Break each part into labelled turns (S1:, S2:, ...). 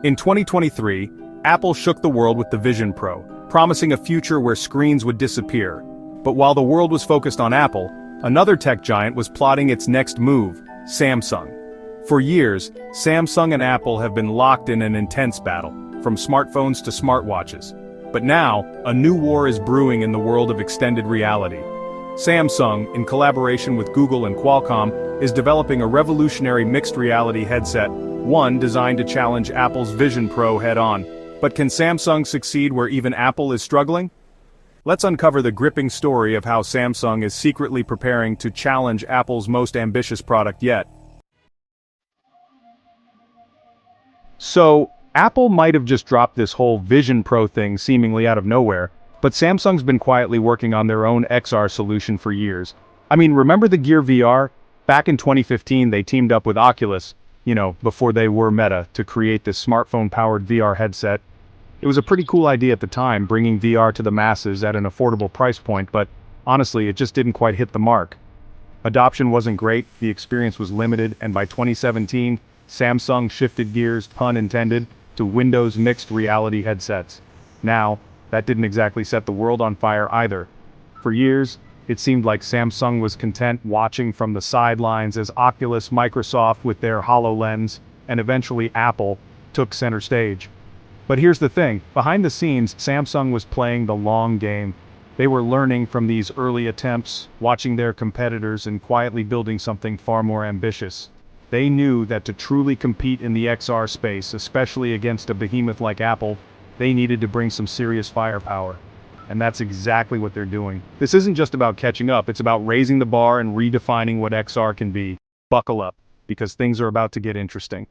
S1: In 2023, Apple shook the world with the Vision Pro, promising a future where screens would disappear. But while the world was focused on Apple, another tech giant was plotting its next move, Samsung. For years, Samsung and Apple have been locked in an intense battle, from smartphones to smartwatches. But now, a new war is brewing in the world of extended reality. Samsung, in collaboration with Google and Qualcomm, is developing a revolutionary mixed reality headset, one designed to challenge Apple's Vision Pro head-on. But can Samsung succeed where even Apple is struggling? Let's uncover the gripping story of how Samsung is secretly preparing to challenge Apple's most ambitious product yet. So, Apple might have just dropped this whole Vision Pro thing seemingly out of nowhere, but Samsung's been quietly working on their own XR solution for years. I mean, remember the Gear VR? Back in 2015 they teamed up with Oculus, before they were Meta, to create this smartphone-powered VR headset. It was a pretty cool idea at the time, bringing VR to the masses at an affordable price point, but honestly, it just didn't quite hit the mark. Adoption wasn't great, the experience was limited, and by 2017, Samsung shifted gears, pun intended, to Windows mixed reality headsets. Now, that didn't exactly set the world on fire either. For years, it seemed like Samsung was content watching from the sidelines as Oculus, Microsoft with their HoloLens, and eventually Apple, took center stage. But here's the thing, behind the scenes, Samsung was playing the long game. They were learning from these early attempts, watching their competitors and quietly building something far more ambitious. They knew that to truly compete in the XR space, especially against a behemoth like Apple, they needed to bring some serious firepower. And that's exactly what they're doing. This isn't just about catching up, it's about raising the bar and redefining what XR can be. Buckle up, because things are about to get interesting.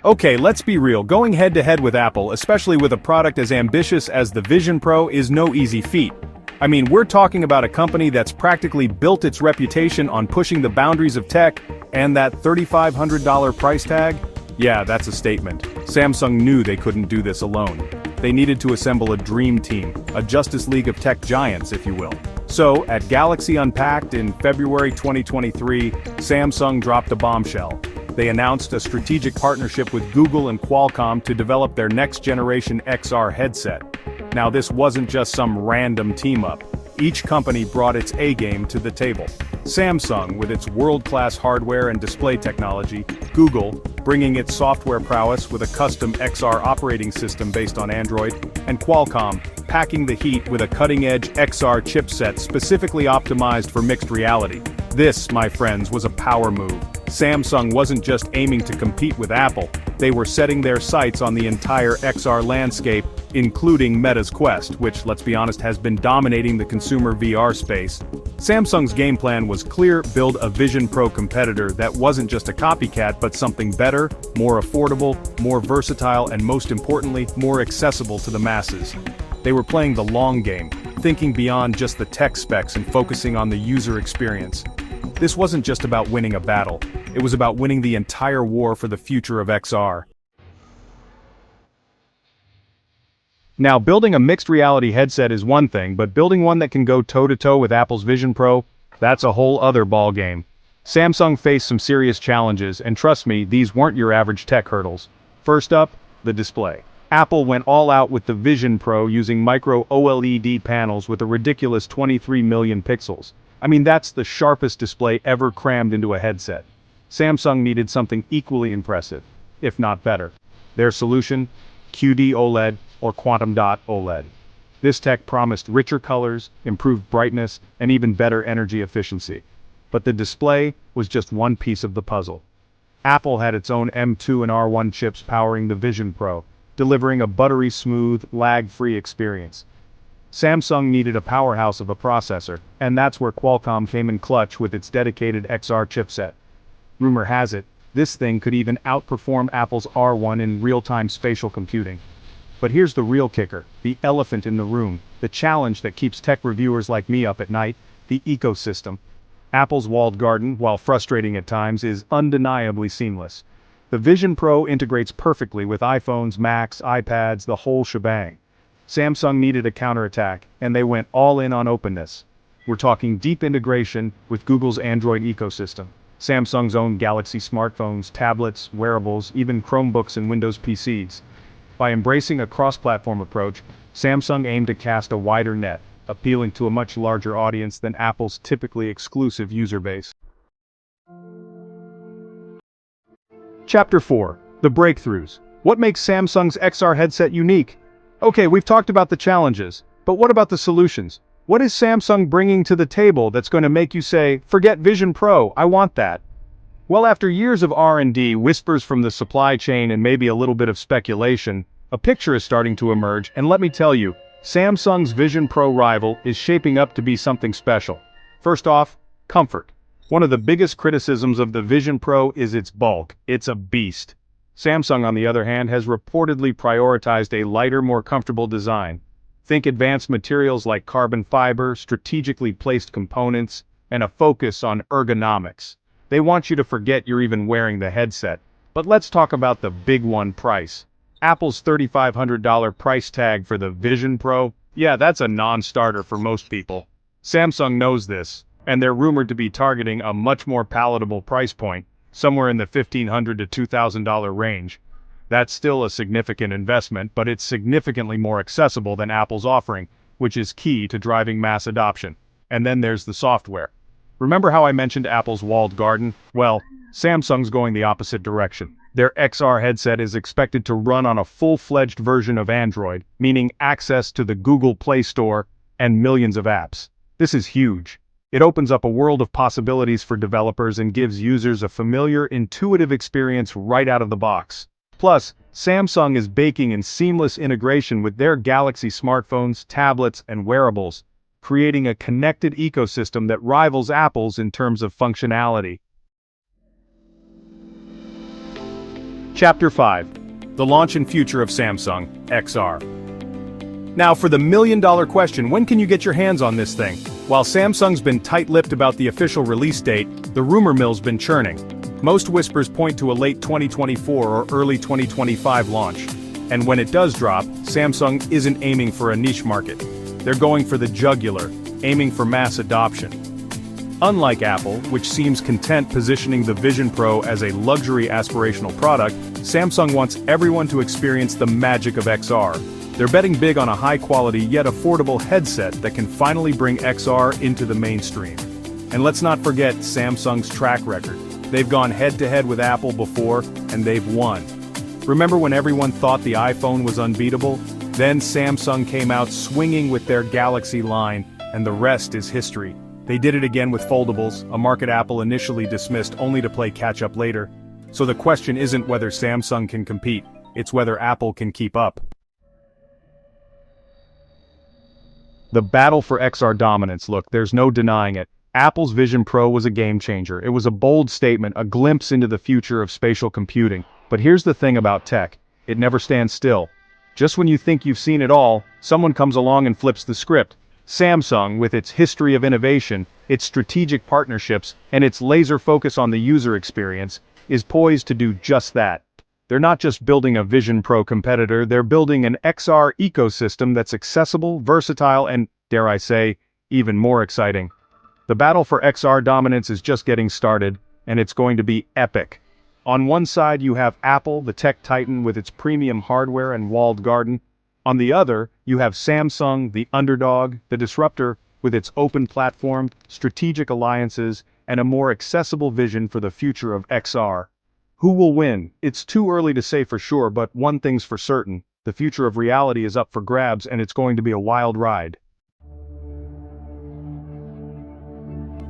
S1: Okay, let's be real, going head-to-head with Apple, especially with a product as ambitious as the Vision Pro, is no easy feat. I mean, we're talking about a company that's practically built its reputation on pushing the boundaries of tech, and that $3,500 price tag? Yeah, that's a statement. Samsung knew they couldn't do this alone. They needed to assemble a dream team, a Justice League of tech giants, if you will. So, at Galaxy Unpacked in February 2023, Samsung dropped a bombshell. They announced a strategic partnership with Google and Qualcomm to develop their next-generation XR headset. Now, this wasn't just some random team-up. Each company brought its A-game to the table. Samsung, with its world-class hardware and display technology, Google, bringing its software prowess with a custom XR operating system based on Android, and Qualcomm, packing the heat with a cutting-edge XR chipset specifically optimized for mixed reality. This, my friends, was a power move. Samsung wasn't just aiming to compete with Apple, they were setting their sights on the entire XR landscape, including Meta's Quest, which, let's be honest, has been dominating the consumer VR space. Samsung's game plan was clear: build a Vision Pro competitor that wasn't just a copycat but something better, more affordable, more versatile, and most importantly, more accessible to the masses. They were playing the long game, thinking beyond just the tech specs and focusing on the user experience. This wasn't just about winning a battle, it was about winning the entire war for the future of XR. Now, building a mixed reality headset is one thing, but building one that can go toe-to-toe with Apple's Vision Pro, that's a whole other ballgame. Samsung faced some serious challenges, and trust me, these weren't your average tech hurdles. First up, the display. Apple went all out with the Vision Pro using micro OLED panels with a ridiculous 23 million pixels. I mean, that's the sharpest display ever crammed into a headset. Samsung needed something equally impressive, if not better. Their solution? QD OLED, or quantum dot OLED. This tech promised richer colors, improved brightness, and even better energy efficiency. But the display was just one piece of the puzzle. Apple had its own M2 and R1 chips powering the Vision Pro, delivering a buttery smooth, lag-free experience. Samsung needed a powerhouse of a processor, and that's where Qualcomm came in clutch with its dedicated XR chipset. Rumor has it, this thing could even outperform Apple's R1 in real-time spatial computing. But here's the real kicker, the elephant in the room, the challenge that keeps tech reviewers like me up at night, the ecosystem. Apple's walled garden, while frustrating at times, is undeniably seamless. The Vision Pro integrates perfectly with iPhones, Macs, iPads, the whole shebang. Samsung needed a counterattack, and they went all in on openness. We're talking deep integration with Google's Android ecosystem. Samsung's own Galaxy smartphones, tablets, wearables, even Chromebooks and Windows PCs. By embracing a cross-platform approach, Samsung aimed to cast a wider net, appealing to a much larger audience than Apple's typically exclusive user base. Chapter 4. The Breakthroughs. What makes Samsung's XR headset unique? Okay, we've talked about the challenges, but what about the solutions? What is Samsung bringing to the table that's going to make you say, forget Vision Pro, I want that? Well, after years of R&D, whispers from the supply chain and maybe a little bit of speculation, a picture is starting to emerge, and let me tell you, Samsung's Vision Pro rival is shaping up to be something special. First off, comfort. One of the biggest criticisms of the Vision Pro is its bulk. It's a beast. Samsung, on the other hand, has reportedly prioritized a lighter, more comfortable design. Think advanced materials like carbon fiber, strategically placed components, and a focus on ergonomics. They want you to forget you're even wearing the headset. But let's talk about the big one: price. Apple's $3,500 price tag for the Vision Pro? Yeah, that's a non-starter for most people. Samsung knows this, and they're rumored to be targeting a much more palatable price point, somewhere in the $1,500 to $2,000 range. That's still a significant investment, but it's significantly more accessible than Apple's offering, which is key to driving mass adoption. And then there's the software. Remember how I mentioned Apple's walled garden? Well, Samsung's going the opposite direction. Their XR headset is expected to run on a full-fledged version of Android, meaning access to the Google Play Store and millions of apps. This is huge. It opens up a world of possibilities for developers and gives users a familiar, intuitive experience right out of the box. Plus, Samsung is baking in seamless integration with their Galaxy smartphones, tablets, and wearables, creating a connected ecosystem that rivals Apple's in terms of functionality. Chapter 5. The Launch and Future of Samsung XR. Now for the million-dollar question, when can you get your hands on this thing? While Samsung's been tight-lipped about the official release date, the rumor mill's been churning. Most whispers point to a late 2024 or early 2025 launch. And when it does drop, Samsung isn't aiming for a niche market. They're going for the jugular, aiming for mass adoption. Unlike Apple, which seems content positioning the Vision Pro as a luxury aspirational product, Samsung wants everyone to experience the magic of XR. They're betting big on a high-quality yet affordable headset that can finally bring XR into the mainstream. And let's not forget Samsung's track record. They've gone head-to-head with Apple before, and they've won. Remember when everyone thought the iPhone was unbeatable? Then Samsung came out swinging with their Galaxy line, and the rest is history. They did it again with foldables, a market Apple initially dismissed only to play catch-up later. So the question isn't whether Samsung can compete, it's whether Apple can keep up. The battle for XR dominance. Look, there's no denying it. Apple's Vision Pro was a game changer. It was a bold statement, a glimpse into the future of spatial computing. But here's the thing about tech. It never stands still. Just when you think you've seen it all, someone comes along and flips the script. Samsung, with its history of innovation, its strategic partnerships, and its laser focus on the user experience, is poised to do just that. They're not just building a Vision Pro competitor, they're building an XR ecosystem that's accessible, versatile, and, dare I say, even more exciting. The battle for XR dominance is just getting started, and it's going to be epic. On one side you have Apple, the tech titan with its premium hardware and walled garden. On the other, you have Samsung, the underdog, the disruptor, with its open platform, strategic alliances, and a more accessible vision for the future of XR. Who will win? It's too early to say for sure, but one thing's for certain. The future of reality is up for grabs, and it's going to be a wild ride.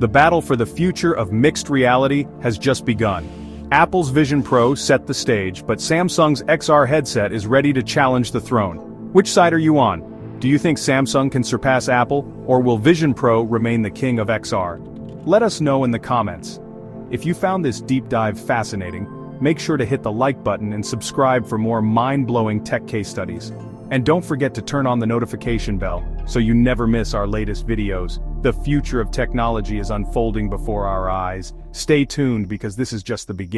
S1: The battle for the future of mixed reality has just begun. Apple's Vision Pro set the stage, but Samsung's XR headset is ready to challenge the throne. Which side are you on? Do you think Samsung can surpass Apple, or will Vision Pro remain the king of XR? Let us know in the comments. If you found this deep dive fascinating, make sure to hit the like button and subscribe for more mind-blowing tech case studies. And don't forget to turn on the notification bell, so you never miss our latest videos. The future of technology is unfolding before our eyes. Stay tuned because this is just the beginning.